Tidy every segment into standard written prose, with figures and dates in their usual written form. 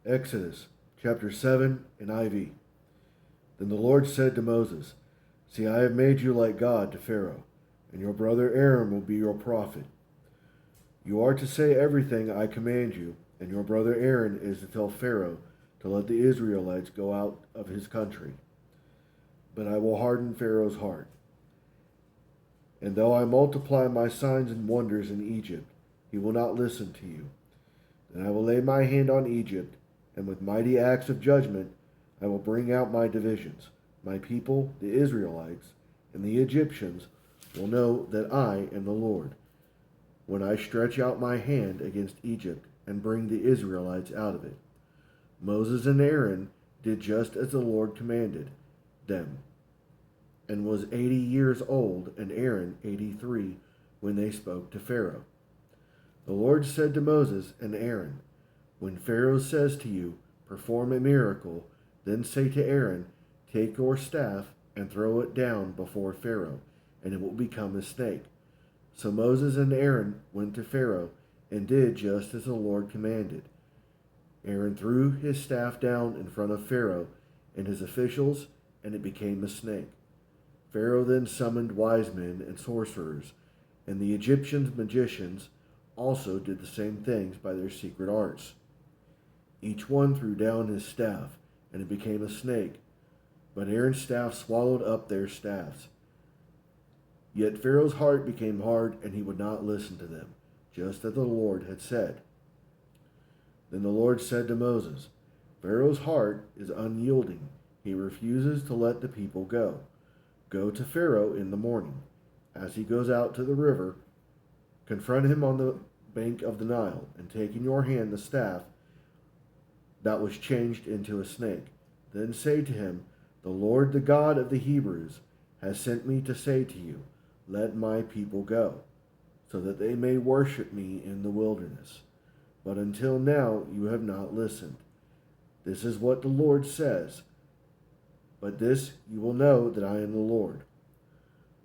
Exodus chapter 7 NIV. Then the Lord said to Moses, See, I have made you like God to Pharaoh, and your brother Aaron will be your prophet. You are to say everything I command you, and your brother Aaron is to tell Pharaoh to let the Israelites go out of his country. But I will harden Pharaoh's heart. And though I multiply my signs and wonders in Egypt, he will not listen to you. Then I will lay my hand on Egypt, and with mighty acts of judgment I will bring out my divisions. My people, the Israelites, and the Egyptians will know that I am the Lord, when I stretch out my hand against Egypt and bring the Israelites out of it. Moses and Aaron did just as the Lord commanded them, and was 80 years old, and Aaron 83, when they spoke to Pharaoh. The Lord said to Moses and Aaron, When Pharaoh says to you, Perform a miracle, then say to Aaron, Take your staff and throw it down before Pharaoh, and it will become a snake. So Moses and Aaron went to Pharaoh and did just as the Lord commanded. Aaron threw his staff down in front of Pharaoh and his officials, and it became a snake. Pharaoh then summoned wise men and sorcerers, and the Egyptian magicians also did the same things by their secret arts. Each one threw down his staff, and it became a snake, but Aaron's staff swallowed up their staffs. Yet Pharaoh's heart became hard, and he would not listen to them, just as the Lord had said. Then the Lord said to Moses, Pharaoh's heart is unyielding. He refuses to let the people go. Go to Pharaoh in the morning. As he goes out to the river, confront him on the bank of the Nile, and take in your hand the staff that was changed into a snake. Then say to him, The Lord, the God of the Hebrews, has sent me to say to you, Let my people go, so that they may worship me in the wilderness. But until now you have not listened. This is what the Lord says. But this you will know that I am the Lord.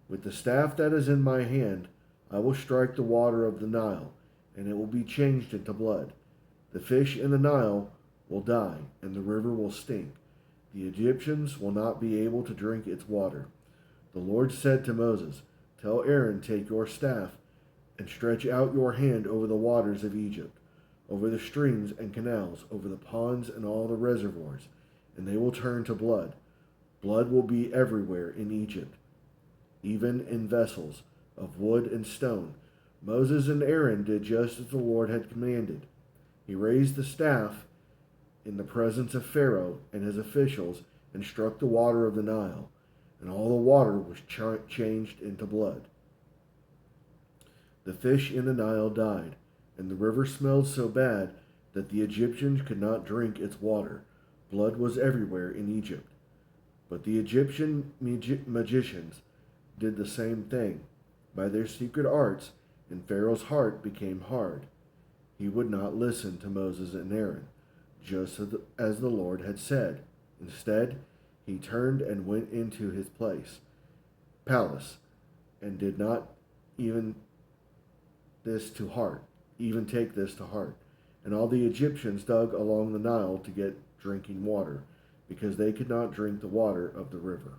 With the staff that is in my hand, I will strike the water of the Nile, and it will be changed into blood. The fish in the Nile will die, and the river will stink. The Egyptians will not be able to drink its water. The Lord said to Moses, Tell Aaron, Take your staff, and stretch out your hand over the waters of Egypt, over the streams and canals, over the ponds and all the reservoirs, and they will turn to blood. Blood will be everywhere in Egypt, even in vessels of wood and stone. Moses and Aaron did just as the Lord had commanded. He raised the staff in the presence of Pharaoh and his officials and struck the water of the Nile, and all the water was changed into blood. The fish in the Nile died, and the river smelled so bad that the Egyptians could not drink its water. Blood was everywhere in Egypt. But the Egyptian magicians did the same thing by their secret arts, and Pharaoh's heart became hard. He would not listen to Moses and Aaron, just as the Lord had said. Instead, he turned and went into his palace, and did not even take this to heart. And all the Egyptians dug along the Nile to get drinking water, because they could not drink the water of the river.